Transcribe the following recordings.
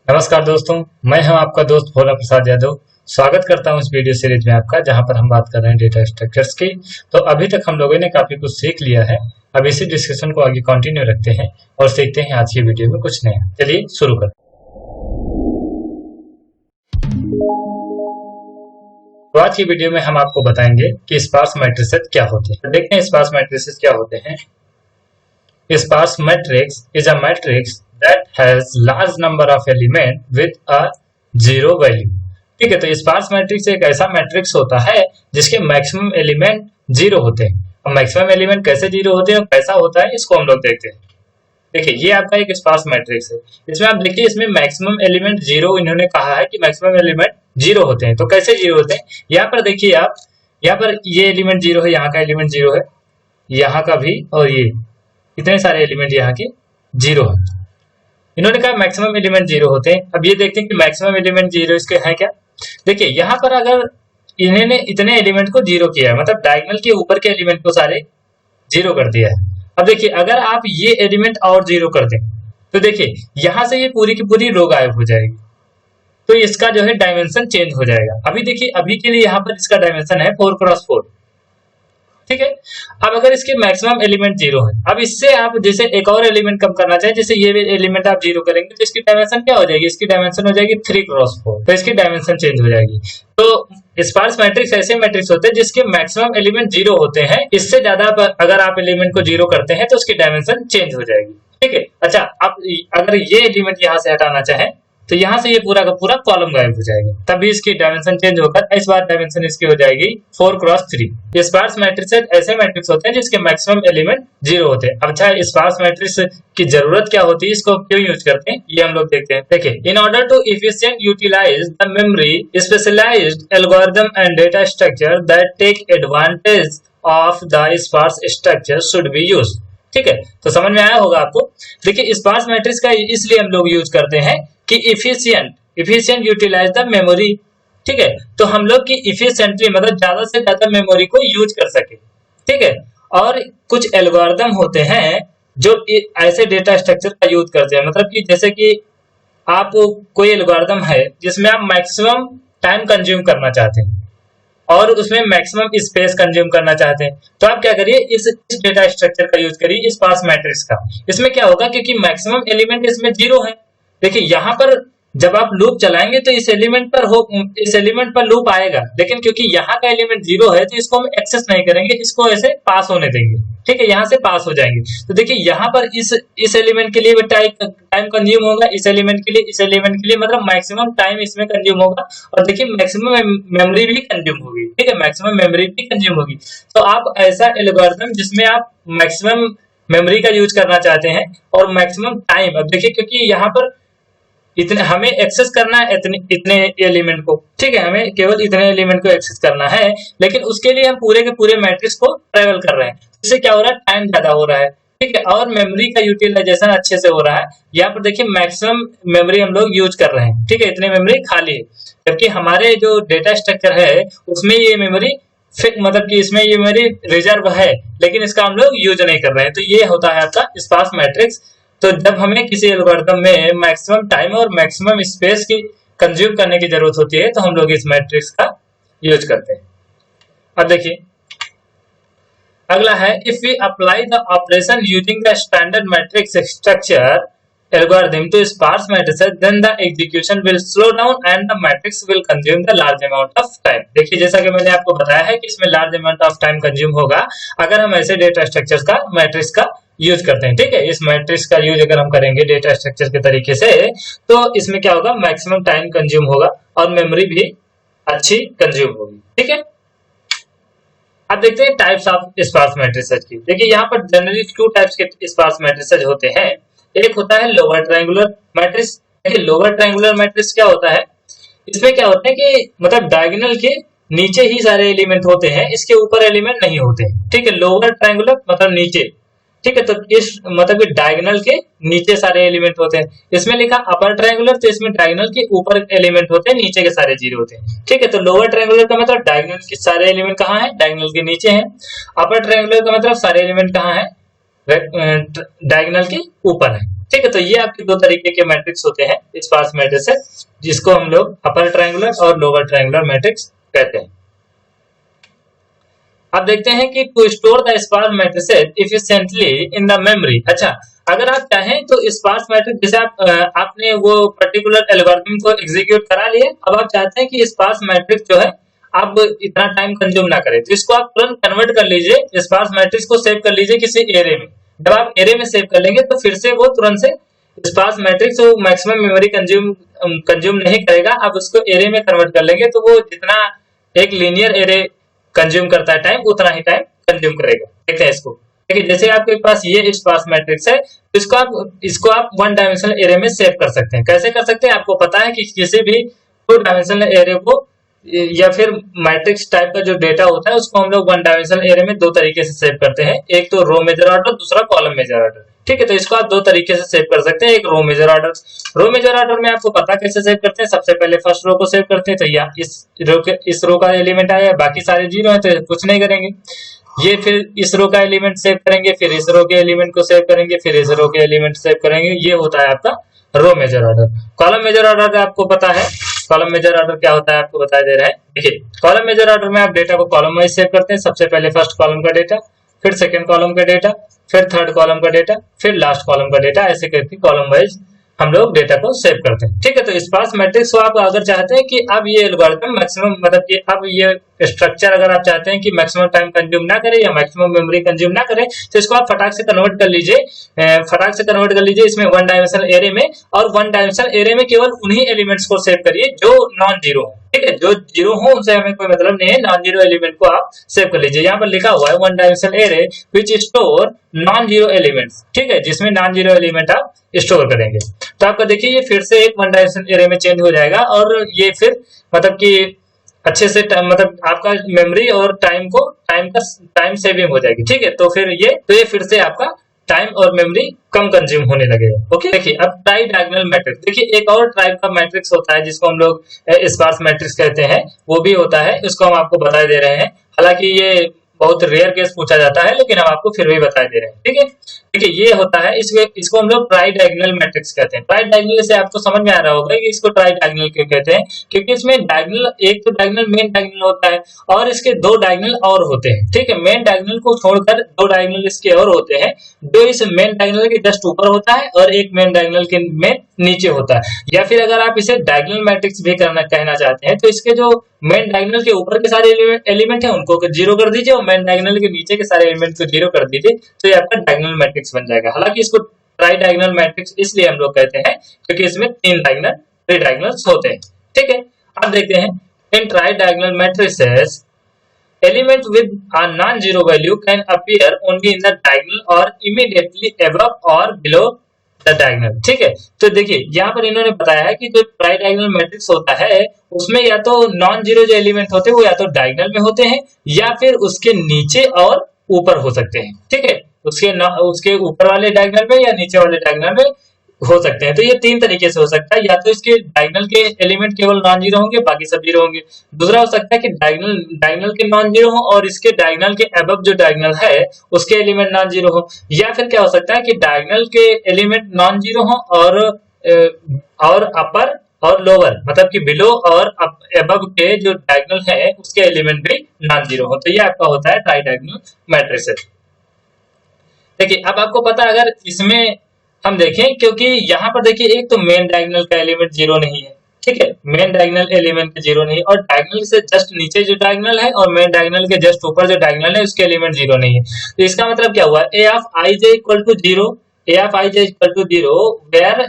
नमस्कार दोस्तों, मैं हूं आपका दोस्त भोला प्रसाद यादव। स्वागत करता हूं इस वीडियो सीरीज में आपका, जहां पर हम बात कर रहे हैं डेटा स्ट्रक्चर्स की। तो अभी तक हम लोगों ने काफी कुछ सीख लिया है। अब इसी डिस्कशन को आगे कंटिन्यू रखते हैं और सीखते हैं आज की वीडियो में कुछ नया। चलिए शुरू करते हैं। तो आज की वीडियो में हम आपको बताएंगे कि स्पार्स मैट्रिसेस क्या होते हैं। देखते हैं स्पार्स मैट्रिसेस क्या होते हैं। Sparse matrix is a matrix that has large number of element with a zero value। ठीक है, तो स्पार्स मैट्रिक्स एक ऐसा मैट्रिक्स होता है जिसके मैक्सिमम एलिमेंट जीरो होते हैं। अब मैक्सिमम एलिमेंट कैसे जीरो होते हैं और कैसा होता है, इसको हम लोग देखते हैं। देखिए, ये आपका एक स्पार्स मैट्रिक्स है। इसमें आप देखिए, इसमें मैक्सिमम एलिमेंट जीरो इन्होंने कहा है कि मैक्सिमम एलिमेंट जीरो होते हैं। तो कैसे जीरो होते हैं, यहाँ पर देखिए आप, यहाँ पर ये एलिमेंट जीरो है, यहाँ का एलिमेंट जीरो है, यहाँ का भी, और ये इतने सारे एलिमेंट यहाँ के जीरो है। इन्होंने कहा मैक्सिमम एलिमेंट जीरो होते हैं। अब ये देखते हैं कि मैक्सिमम एलिमेंट जीरो इसके हैं क्या। देखिए, यहाँ पर अगर इन्होंने इतने एलिमेंट को जीरो किया है, मतलब डायगोनल के ऊपर के एलिमेंट को सारे जीरो कर दिया है। अब देखिए, अगर आप ये एलिमेंट और जीरो कर दें तो देखिए यहां से ये पूरी की पूरी रो गायब हो जाएगी। तो इसका जो है डायमेंशन चेंज हो जाएगा। अभी देखिए, अभी के लिए यहाँ पर इसका डायमेंशन है 4x4। ठीक है, अब अगर इसके मैक्सिमम एलिमेंट जीरो है, अब इससे आप जैसे एक और एलिमेंट कम करना चाहे, जैसे ये एलिमेंट आप जीरो करेंगे तो इसकी डायमेंशन क्या हो जाएगी, इसकी डायमेंशन हो जाएगी 3x4। तो इसकी डायमेंशन चेंज हो जाएगी। तो स्पार्स मैट्रिक्स ऐसे मैट्रिक्स होते हैं जिसके मैक्सिमम एलिमेंट जीरो होते हैं। इससे ज्यादा अगर आप एलिमेंट को जीरो करते हैं तो उसकी डायमेंशन चेंज हो जाएगी। ठीक है, अच्छा, आप अगर ये एलिमेंट यहाँ से हटाना चाहें तो यहाँ से ये पूरा का पूरा कॉलम गायब हो जाएगा, तभी इसकी डायमेंशन चेंज होकर इस बार डायमेंशन इसकी हो जाएगी 4x3। स्पार्स मैट्रिसेस ऐसे मैट्रिक्स होते हैं जिसके मैक्सिमम एलिमेंट जीरो होते हैं। अब अच्छा, स्पार्स मैट्रिक्स की जरूरत क्या होती है, इसको क्यों यूज करते हैं, ये हम लोग देखते हैं। देखिए, in order to efficient utilise the memory, specialised algorithm and data structure that take advantage of the sparse structure should be used. ठीक है, तो समझ में आया होगा आपको। देखिए, स्पार्स मैट्रिक्स का इसलिए हम लोग यूज करते हैं कि इफिशिएंट यूटिलाइज द मेमोरी। ठीक है, तो हम लोग की इफिशिएंटली मतलब ज्यादा से ज्यादा मेमोरी को यूज कर सके। ठीक है, और कुछ एल्गोरिथम होते हैं जो ऐसे डेटा स्ट्रक्चर का यूज करते हैं, मतलब कि जैसे कि आप कोई एल्गोरिथम है जिसमें आप मैक्सिमम टाइम कंज्यूम करना चाहते हैं और उसमें मैक्सिमम स्पेस कंज्यूम करना चाहते हैं, तो आप क्या करिए, इस डेटा स्ट्रक्चर का यूज करिए, स्पार्स मैट्रिक्स का। इसमें क्या होगा, क्योंकि मैक्सिमम एलिमेंट इसमें जीरो है। देखिए, यहाँ पर जब आप लूप चलाएंगे तो इस एलिमेंट पर लूप आएगा, लेकिन क्योंकि यहाँ का एलिमेंट जीरो है तो इसको हम एक्सेस नहीं करेंगे, इसको ऐसे पास होने देंगे। ठीक है, यहाँ से पास हो जाएंगे। तो देखिए, यहाँ पर इस एलिमेंट के लिए टाइम कंज्यूम होगा, इस एलिमेंट के लिए मतलब मैक्सिमम टाइम इसमें कंज्यूम होगा, और देखिए मैक्सिमम मेमोरी भी कंज्यूम होगी। ठीक है, मैक्सिमम मेमोरी भी कंज्यूम होगी। तो आप ऐसा एल्गोरिथम जिसमें आप मैक्सिमम मेमोरी का यूज करना चाहते हैं और मैक्सिमम टाइम, अब देखिए क्योंकि यहाँ पर इतने हमें एक्सेस करना है, इतने एलिमेंट को। ठीक है, हमें केवल इतने एलिमेंट को एक्सेस करना है, लेकिन उसके लिए हम पूरे के पूरे मैट्रिक्स को ट्रेवल कर रहे हैं। इससे क्या हो रहा है, टाइम ज्यादा हो रहा है। ठीक है, और मेमोरी का यूटिलाइजेशन अच्छे से हो रहा है। यहाँ पर देखिए मैक्सिमम मेमोरी हम लोग यूज कर रहे हैं। ठीक है, इतने मेमोरी खाली है, जबकि हमारे जो डेटा स्ट्रक्चर है उसमें ये मेमोरी मतलब कि इसमें ये मेमोरी रिजर्व है, लेकिन इसका हम लोग यूज नहीं कर रहे हैं। तो ये होता है आपका स्पार्स मैट्रिक्स। तो जब हमें किसी एल्गोरिथम में मैक्सिमम टाइम और मैक्सिमम स्पेस की कंज्यूम करने की जरूरत होती है तो हम लोग इस मैट्रिक्स का यूज करते हैं। अब देखिए, अगला है, if we apply the operation using the standard matrix structure algorithm to sparse matrices, then the execution will slow down and the matrix will consume the large amount of time। देखिए, जैसा कि मैंने आपको बताया है कि इसमें large amount of time consume होगा अगर हम ऐसे डेटा स्ट्रक्चर्स का मैट्रिक्स का यूज करते हैं। ठीक है, इस मैट्रिक्स का यूज अगर हम करेंगे डेटा स्ट्रक्चर के तरीके से तो इसमें क्या होगा, मैक्सिमम टाइम कंज्यूम होगा और मेमोरी भी अच्छी कंज्यूम होगी। ठीक है, अब देखते हैं टाइप्स ऑफ स्पार्स मैट्रिसेस की। देखिए, यहाँ पर जनरली 2 टाइप्स के स्पार्स मैट्रिसेस होते हैं। एक होता है लोअर ट्रायंगुलर मैट्रिक्स। देखिए, लोअर ट्रायंगुलर मैट्रिक्स क्या होता है, इसमें क्या होता है कि मतलब डायगोनल के नीचे ही सारे एलिमेंट होते हैं, इसके ऊपर एलिमेंट नहीं होते। ठीक है, लोअर ट्रायंगुलर मतलब नीचे। ठीक है, तो इस मतलब कि डायगोनल के नीचे सारे एलिमेंट होते हैं। इसमें लिखा अपर ट्रायंगुलर, तो इसमें डायगोनल के ऊपर एलिमेंट होते हैं, नीचे के सारे जीरो होते हैं। ठीक है, तो लोअर ट्रायंगुलर का मतलब डायगोनल के सारे एलिमेंट कहाँ है, डायगोनल के नीचे हैं। अपर ट्रायंगुलर का मतलब सारे एलिमेंट कहाँ है, डायगोनल के ऊपर है। ठीक है, तो ये आपके दो तरीके के मैट्रिक्स होते हैं स्पार्स मैट्रिसेस, जिसको हम लोग अपर ट्रायंगुलर और लोअर ट्रायंगुलर मैट्रिक्स कहते हैं। अब देखते हैं कि to store the sparse matrices efficiently in the memory. अच्छा, अगर आप चाहें तो स्पार्स मैट्रिक्स, जैसे आपने वो पर्टिकुलर एल्गोरिथम को एग्जीक्यूट करा लिए, अब आप चाहते हैं कि स्पार्स मैट्रिक्स जो है आप इतना टाइम कंज्यूम ना करें, तो इसको आप तुरंत कन्वर्ट कर लीजिए, स्पार्स मैट्रिक्स को सेव कर लीजिए किसी एरे में। जब आप एरे में सेव कर लेंगे तो फिर से वो तुरंत से स्पार्स मैट्रिक्स वो मैक्सिमम मेमोरी कंज्यूम नहीं करेगा। आप उसको एरे में कन्वर्ट कर लेंगे तो वो जितना एक लीनियर एरे कंज्यूम करता है टाइम, उतना ही टाइम कंज्यूम करेगा। देखते हैं इसको। देखिए, जैसे आपके पास ये स्पार्स मैट्रिक्स है, तो इसको आप वन डायमेंशनल एरे में सेव कर सकते हैं। कैसे कर सकते हैं? आपको पता है कि किसी भी टू डायमेंशनल एरे को या फिर मैट्रिक्स टाइप का जो डेटा होता है उसको हम लोग वन डायमेंशनल एरे में दो तरीके से सेव करते हैं, एक तो रो मेजर ऑर्डर, दूसरा कॉलम मेजर ऑर्डर। ठीक है, तो इसको आप दो तरीके से सेव कर सकते हैं। एक row major order, row major order में आपको पता कैसे सेव करते हैं, सबसे पहले फर्स्ट रो को सेव करते हैं, तो या इस रो का एलिमेंट आया, बाकी सारे जीरो है तो कुछ नहीं करेंगे। ये फिर इस रो का एलिमेंट सेव करेंगे, फिर इस रो के एलिमेंट को सेव करेंगे, फिर इस रो के एलिमेंट सेव करेंगे। ये होता है आपका row major order. Column major order आपको पता है, कॉलम मेजर ऑर्डर क्या होता है आपको बता दे रहा है। देखिए, कॉलम मेजर ऑर्डर में आप डेटा को कॉलम वाइज सेव करते हैं। सबसे पहले फर्स्ट कॉलम का डेटा, फिर सेकंड कॉलम का डेटा, फिर थर्ड कॉलम का डेटा, फिर लास्ट कॉलम का डेटा, ऐसे करके कॉलम वाइज हम लोग डेटा को सेव करते हैं। ठीक है, तो स्पार्स मैट्रिक्स को आप अगर चाहते हैं कि अब ये एल्गोरिथम मैक्सिमम, मतलब कि अब ये स्ट्रक्चर अगर आप चाहते हैं कि मैक्सिमम टाइम कंज्यूम ना करे या मैक्सिमम मेमोरी कंज्यूम ना करे, तो इसको आप फटाक से कन्वर्ट कर लीजिए इसमें वन डायमेंशनल एरे में, और वन डायमेंशनल एरे में केवल उन्हीं एलिमेंट्स को सेव करिए जो नॉन जीरो हो। ठीक है, जो जीरो हो उनसे हमें कोई मतलब नहीं है, नॉन जीरो एलिमेंट को आप सेव कर लीजिए। यहाँ पर लिखा हुआ है वन डायमेंशनल एरे विच स्टोर नॉन जीरो एलिमेंट्स। ठीक है, जिसमें नॉन जीरो एलिमेंट आप स्टोर करेंगे, तो आपका देखिए ये फिर से एक वन डायमेंशनल एरे में चेंज हो जाएगा, और ये फिर मतलब कि अच्छे से मतलब आपका मेमोरी और टाइम सेविंग हो जाएगी। ठीक है, तो ये फिर से आपका टाइम और मेमोरी कम कंज्यूम होने लगेगा। ओके, देखिए अब ट्राई डायगोनल मैट्रिक्स। देखिए, एक और टाइप का मैट्रिक्स होता है जिसको हम लोग स्पार्स मैट्रिक्स कहते हैं, वो भी होता है, इसको हम आपको बता दे रहे हैं। हालांकि ये बहुत रेयर केस पूछा जाता है, लेकिन हम आपको फिर भी बता दे रहे हैं। ठीक है, देखिए ये होता है, इसको हम लोग ट्राई डायगोनल मैट्रिक्स कहते हैं। ट्राई डायगोनल से आपको समझ में आ रहा होगा कि इसको ट्राई डायगोनल क्यों कहते हैं, क्योंकि इसमें डायगोनल, एक तो डायगोनल मेन डायगोनल होता है और इसके दो डायगोनल और होते हैं। ठीक है, मेन डायगोनल को छोड़कर दो डायगोनल इसके और होते हैं, जो इस मेन डायगोनल के जस्ट ऊपर होता है और एक मेन डायगोनल के में नीचे होता है। या फिर अगर आप इसे डायगोनल मैट्रिक्स भी कहना चाहते हैं, तो इसके जो मेन डायगोनल के ऊपर के सारे एलिमेंट है उनको जीरो कर दीजिए और मेन डायगोनल के नीचे के सारे एलिमेंट को जीरो कर दीजिए, तो ये आपका डायगोनल मैट्रिक्स बन जाएगा। हालांकि इसको ट्राई डायगोनल मैट्रिक्स इसलिए हम लोग कहते हैं क्योंकि इसमें थ्री डायगोनल्स होते हैं। ठीक है, अब देखते हैं इन tridiagonal matrices element with a non-zero value can appear only in the diagonal or immediately above or below the diagonal। ठीक है, तो देखिए यहाँ पर इन्होंने बताया है कि जो ट्राई डायगोनल मैट्रिक्स होता है उसमें या तो नॉन जीरो जो एलिमेंट होते हैं वो या तो डायगोनल में होते हैं या फिर उसके नीचे और ऊपर हो सकते हैं। ठीक है, उसके ऊपर वाले डायगोनल में या नीचे वाले डायगोनल में हो सकते हैं। तो ये तीन तरीके से हो सकता है, या तो इसके डायगोनल के एलिमेंट केवल नॉन जीरो होंगे, बाकी सब जीरो होंगे। दूसरा हो सकता है कि डायगोनल के नॉन जीरो हो और इसके डायगोनल के अबव जो डायगोनल है उसके एलिमेंट नॉन जीरो हो। या फिर क्या हो सकता है कि डायगोनल के एलिमेंट नॉन जीरो हो और अपर और लोअर, मतलब कि बिलो और अबव के जो डायगोनल है उसके एलिमेंट भी नॉन जीरो हो। तो ये आपका होता है ट्राई डायगोनल मैट्रिसेस। देखिए, अब आपको पता है, अगर इसमें हम देखें, क्योंकि यहाँ पर देखिए एक तो मेन डायगोनल का एलिमेंट जीरो नहीं है। ठीक है, मेन डायगोनल एलिमेंट जीरो नहीं, और डायगोनल से जस्ट नीचे जो डायगोनल है और मेन डायगोनल के जस्ट ऊपर जो डायगोनल है उसके एलिमेंट जीरो नहीं है। तो इसका मतलब क्या हुआ, A of I J equal to zero where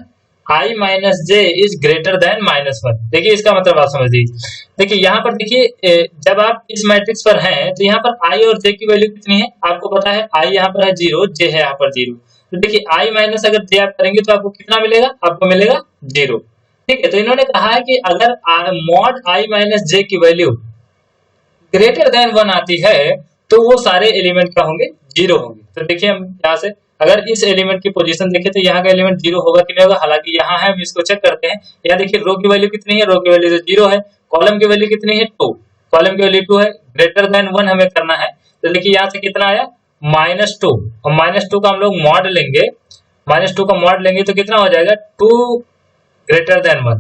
I minus J is greater than -1। देखिए इसका मतलब आप समझ लीजिए। देखिए यहाँ पर देखिए, जब आप इस मैट्रिक्स पर हैं तो यहाँ पर आई और जे की वैल्यू कितनी है आपको पता है, आई यहाँ पर है जीरो, जे है यहाँ पर जीरो। तो देखिए आई माइनस अगर जे आप करेंगे तो आपको कितना मिलेगा, आपको मिलेगा जीरो। ठीक है, तो इन्होंने कहा है कि अगर मॉड आई माइनस जे की वैल्यू ग्रेटर देन 1 आती है तो वो सारे एलिमेंट क्या होंगे, जीरो होंगे। तो देखिए हम यहाँ से अगर इस एलिमेंट की पोजीशन देखें तो यहाँ का एलिमेंट जीरो होगा कि नहीं होगा, हालांकि यहाँ है, हम इसको चेक करते हैं। यहाँ देखिए रो की वैल्यू कितनी है, रो की वैल्यू तो जीरो है, कॉलम की वैल्यू कितनी है 2, कॉलम की वैल्यू 2 है, ग्रेटर देन 1 हमें करना है। तो देखिए यहाँ से कितना आया -2, और -2 का हम लोग मॉड लेंगे, -2 का मॉड लेंगे तो कितना हो जाएगा, 2 ग्रेटर देन 1,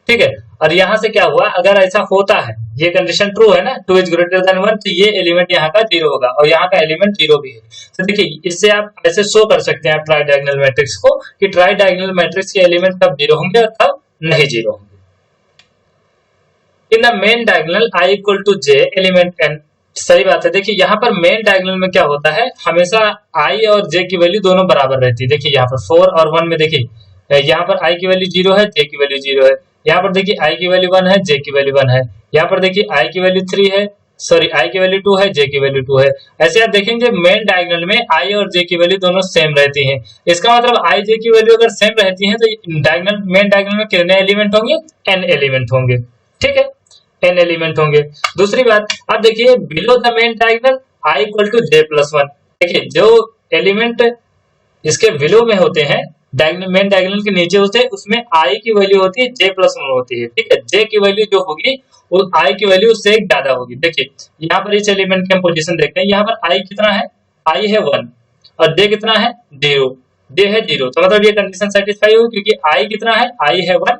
ठीक है। और यहाँ से क्या हुआ, अगर ऐसा होता है, ये कंडीशन ट्रू है ना, 2 इज ग्रेटर देन 1, तो ये एलिमेंट यहाँ का 0 होगा और यहाँ का एलिमेंट 0 भी है। तो देखिए इससे आप ऐसे शो कर सकते हैं ट्राई डायगोनल मैट्रिक्स को कि ट्राई डायगोनल मैट्रिक्स के एलिमेंट कब 0 होंगे और कब नहीं 0 होंगे। In the main diagonal i equal to j element n, सही बात है। देखिए यहाँ पर मेन डायगोनल में क्या होता है, हमेशा i और j की वैल्यू दोनों बराबर रहती है। देखिए यहाँ पर 4 और 1 में देखिए यहाँ पर i की वैल्यू 0 है, j की वैल्यू 0 है। यहाँ पर देखिए i की वैल्यू 1 है, j की वैल्यू 1 है। यहाँ पर देखिए i की वैल्यू 3 है, सॉरी i की वैल्यू 2 है, j की वैल्यू 2 है। ऐसे आप देखेंगे मेन डायगोनल में i और j की वैल्यू दोनों सेम रहती है। इसका मतलब i j की वैल्यू अगर सेम रहती है तो डायगोनल मेन डायगोनल में कितने एलिमेंट होंगे, n एलिमेंट होंगे, ठीक है, n एलिमेंट होंगे। दूसरी बात आप देखिए below the main diagonal i equal to j plus 1, देखिए जो एलिमेंट इसके बिलो में होते हैं, डायगोनल मेन डायगोनल के नीचे होते हैं, उसमें i की वैल्यू होती है j प्लस 1 होती है, ठीक है। j की वैल्यू जो होगी वो i की वैल्यू उससे एक ज्यादा होगी। देखिए यहाँ पर इस एलिमेंट की हम पोजीशन देखते हैं, यहाँ पर i कितना है, i है 1 और j कितना है 0, j है 0, तो मतलब ये कंडीशन सेटिस्फाई होगी क्योंकि i कितना है, i है 1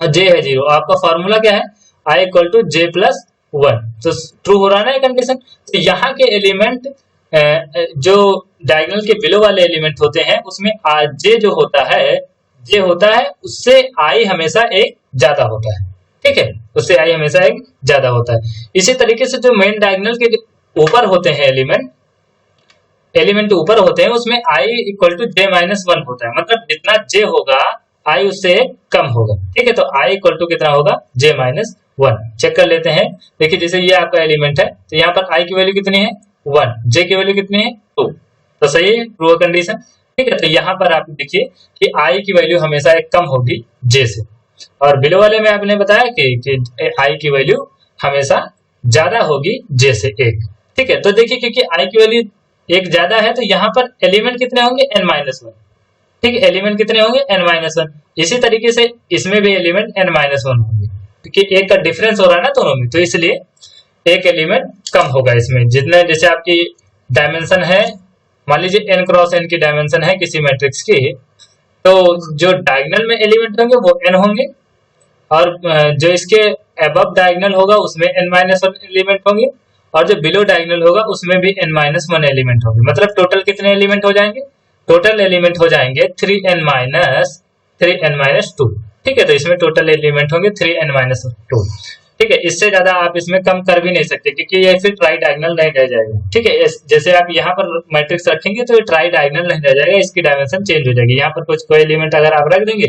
और j है 0। आपका फॉर्मूला क्या है, i equal to j plus 1, तो ट्रू हो रहा है ना कंडीशन। तो यहाँ के एलिमेंट जो डायगोनल के बिलो वाले एलिमेंट होते हैं उसमें j जो होता है उससे i हमेशा एक ज्यादा होता है, ठीक है, उससे i हमेशा एक ज्यादा होता है। इसी तरीके से जो मेन डायगोनल के ऊपर होते हैं एलिमेंट ऊपर होते हैं उसमें i equal to j minus 1 होता है, मतलब जितना j होगा i उससे कम होगा, ठीक है। तो i इक्वल टू कितना होगा, j माइनस 1। चेक कर लेते हैं, देखिए जैसे ये आपका एलिमेंट है तो यहाँ पर i की वैल्यू कितनी है 1, j की वैल्यू कितनी है 2, तो सही है, ट्रू कंडीशन, ठीक है। तो यहाँ पर आप देखिए कि i की वैल्यू हमेशा एक कम होगी j से, और बिलो वाले में आपने बताया कि i की वैल्यू हमेशा ज्यादा होगी j से एक, ठीक है। तो देखिए क्योंकि i की वैल्यू एक ज्यादा है तो यहाँ पर एलिमेंट कितने होंगे n माइनस 1, ठीक है, एलिमेंट कितने होंगे n माइनस 1। इसी तरीके से इसमें भी एलिमेंट n माइनस 1 होंगे क्योंकि एक का डिफरेंस हो रहा है ना दोनों में, तो इसलिए एक एलिमेंट कम होगा इसमें। जितने जैसे आपकी डायमेंशन है, मान लीजिए n क्रॉस n की डायमेंशन है किसी मैट्रिक्स की, तो जो डायगोनल में एलिमेंट होंगे वो n होंगे और जो इसके अबव डायगोनल होगा उसमें n माइनस 1 एलिमेंट होंगे और जो बिलो डायगोनल होगा उसमें भी n माइनस 1 एलिमेंट होंगे। मतलब टोटल कितने एलिमेंट हो जाएंगे, टोटल एलिमेंट हो जाएंगे 3n माइनस 2, ठीक है। तो इसमें टोटल एलिमेंट होंगे 3n माइनस 2, ठीक है। इससे ज्यादा आप इसमें कम कर भी नहीं सकते क्योंकि ये फिर ट्राई डायगोनल नहीं रह जाएगा, ठीक है। जैसे आप यहाँ पर मैट्रिक्स रखेंगे तो ये ट्राई डायगोनल नहीं रह जाएगा, इसकी डायमेंशन चेंज हो जाएगी। यहाँ पर कुछ कोई एलिमेंट अगर आप रख देंगे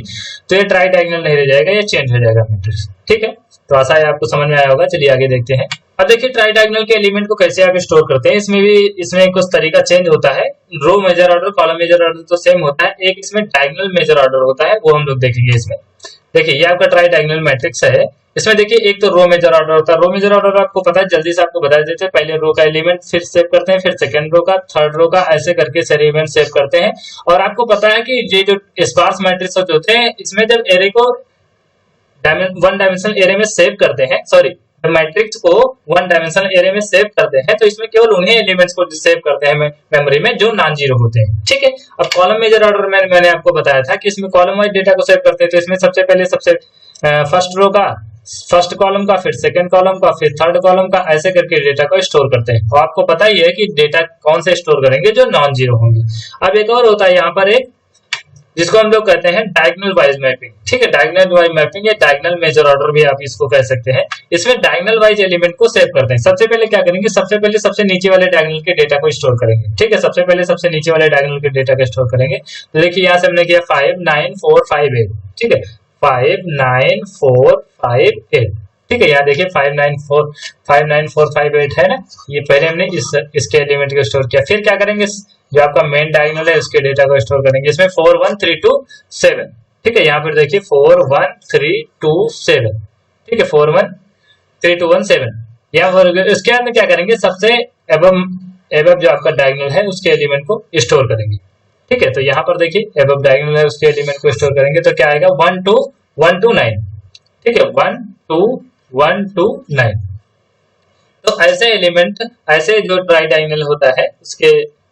तो ये ट्राई डायगोनल नहीं रह जाएगा, ये चेंज हो जाएगा मैट्रिक्स, ठीक है। तो आशा है आपको समझ में आया होगा। चलिए आगे देखते हैं। अब देखिए ट्राई डायगोनल के एलिमेंट को कैसे आप स्टोर करते हैं, इसमें कुछ तरीका चेंज होता है। Row major order, column major order तो सेम होता है, एक इसमें डायगोनल मेजर ऑर्डर होता है, वो हम लोग देखेंगे इसमें। देखिए ये आपका ट्राई डायगोनल मैट्रिक्स है, इसमें देखिए एक तो रो मेजर ऑर्डर होता है। रो मेजर ऑर्डर आपको पता है, जल्दी से आपको बता देते हैं। पहले रो का एलिमेंट फिर सेव करते हैं, फिर सेकंड रो का, थर्ड रो का, ऐसे करके एलिमेंट सेव करते हैं। और आपको पता है कि ये जो स्पार्स मैट्रिक्स होते हैं इसमें जब एरे को वन डायमेंशनल एरे में सेव करते हैं, सॉरी मैट्रिक्स को वन डायमेंशनल एरे में सेव करते हैं, तो इसमें केवल उन्हीं एलिमेंट्स को सेव करते हैं मेमोरी में जो नॉन जीरो होते हैं, ठीक है। अब कॉलम मेजर ऑर्डर में मैंने आपको बताया था कि इसमें कॉलम वाइज डेटा को सेव करते हैं, तो इसमें सबसे पहले फर्स्ट रो का, फर्स्ट कॉलम का, फिर सेकंड कॉलम का, फिर थर्ड कॉलम का, ऐसे करके डेटा को स्टोर करते हैं। तो आपको पता ही है कि डेटा कौन से स्टोर करेंगे, जो नॉन जीरो होंगे। अब एक और होता है यहाँ पर एक, जिसको हम लोग कहते हैं डायगोनल वाइज मैपिंग, ठीक है। डायगोनल वाइज मैपिंग या डायगोनल मेजर ऑर्डर भी आप इसको कह सकते हैं। इसमें डायगोनल वाइज एलिमेंट को सेव करते हैं। सबसे पहले क्या करेंगे, सबसे पहले सबसे नीचे वाले डायगोनल के डेटा को स्टोर करेंगे, ठीक है। सबसे पहले सबसे नीचे वाले डायगोनल के डेटा को स्टोर करेंगे। तो देखिए यहाँ से हमने किया 5 9 4 5 8, ठीक है, 5 9 4 5 8, ठीक है। यहाँ देखिए 5 9 4 5 8 है ना, ये पहले हमने इसके एलिमेंट को स्टोर किया। फिर क्या करेंगे, जो आपका मेन डायगोनल है उसके डेटा को स्टोर करेंगे। इसमें 4 1 3 2 7, ठीक है। यहाँ पर देखिए 4 1 3 2 7, ठीक है, 4 1 3 2 1 7। यहाँ पर इसके बाद में क्या करेंगे, सबसे एबव जो आपका डायगोनल है उसके एलिमेंट को स्टोर करेंगे, ठीक है। तो यहाँ पर देखिए एबव डायगोनल है उसके एलिमेंट को स्टोर करेंगे, तो क्या आएगा 1 2 1 2 9, ठीक है, 1 2 1 2 9। तो ऐसे एलिमेंट, ऐसे जो ट्राई डायगोनल होता है उसके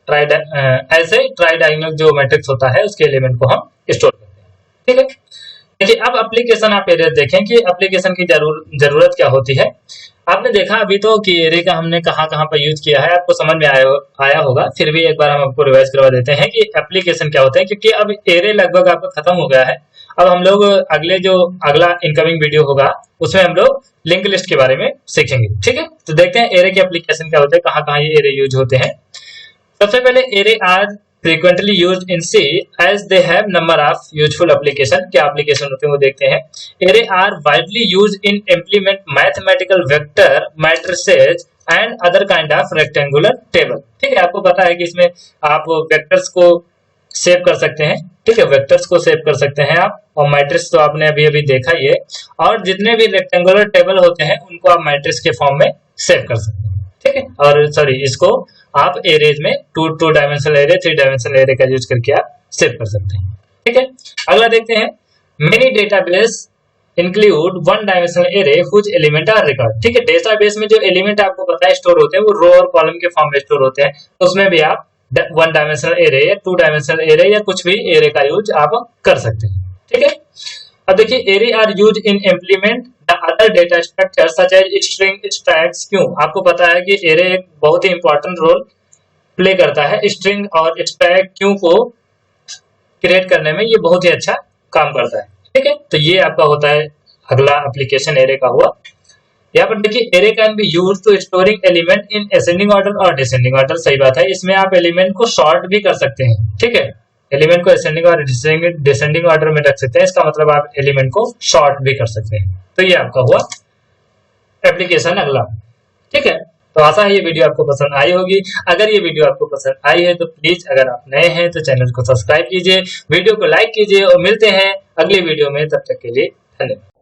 ऐसे ट्राई डायगोनल जो मैट्रिक्स होता है उसके एलिमेंट को हम स्टोर करते हैं। ठीक है, देखिए अब एप्लीकेशन आप एरे देखें कि एप्लीकेशन की जरूरत क्या होती है। आपने देखा अभी तो कि एरे का हमने कहाँ कहाँ पर यूज किया है, आपको समझ में आया होगा, फिर भी एक बार हम आपको रिवाइज करवा देते हैं कि एप्लीकेशन क्या होता है, क्योंकि अब एरे लगभग आपका खत्म हो गया है। अब हम लोग अगला इनकमिंग वीडियो होगा उसमें हम लोग लिंक लिस्ट के बारे में सीखेंगे। ठीक है, तो देखते हैं एरे के एप्लीकेशन क्या होते हैं, कहाँ कहाँ ये एरे यूज होते हैं। सबसे पहले array are frequently used in C as they have number of useful application। क्या एप्लीकेशन होते हैं वो देखते हैं। Array are widely used in implement mathematical vector matrices and other kind of rectangular table। ठीक है, आपको पता है कि इसमें आप वेक्टर्स को सेव कर सकते हैं। ठीक है, वेक्टर्स को सेव कर सकते हैं आप, और मैट्रिक्स तो आपने अभी अभी देखा ही है, और जितने भी रेक्टेंगुलर टेबल होते हैं उनको आप मैट्रिक्स के फॉर्म में सेव कर सकते हैं। ठीक है, और सॉरी इसको आप एरेज में two dimensional array, 3 dimensional array का यूज करके आप सेव कर सकते हैं। ठीक है, अगला देखते हैं। Many database include 1 dimensional array which element are record. ठीक है, डेटाबेस में जो एलिमेंट आपको पता है स्टोर होते हैं वो रो और कॉलम के फॉर्म में स्टोर होते हैं, तो उसमें भी आप 1 डायमेंशनल एरे या 2 डायमेंशनल एरे या कुछ भी एरे का यूज आप कर सकते हैं। ठीक है, अब देखिए array are use in implement the other data structure such as string, stacks. क्यों? आपको पता है कि एरे एक बहुत ही इंपॉर्टेंट रोल प्ले करता है स्ट्रिंग और स्टैक क्यों को क्रिएट करने में, ये बहुत ही अच्छा काम करता है। ठीक है, तो ये आपका होता है अगला एप्लीकेशन एरे का हुआ। यहाँ पर देखिए array can be use to storing element in ascending order और डिसेंडिंग ऑर्डर। सही बात है, इसमें आप एलिमेंट को सॉर्ट भी कर सकते हैं। ठीक है, एलिमेंट को असेंडिंग और डिसेंडिंग ऑर्डर में रख सकते हैं, इसका मतलब आप एलिमेंट को सॉर्ट भी कर सकते हैं। तो ये आपका हुआ एप्लीकेशन अगला। ठीक है, तो आशा है ये वीडियो आपको पसंद आई होगी। अगर ये वीडियो आपको पसंद आई है तो प्लीज अगर आप नए हैं तो चैनल को सब्सक्राइब कीजिए, वीडियो को लाइक कीजिए, और मिलते हैं अगले वीडियो में। तब तक के लिए धन्यवाद।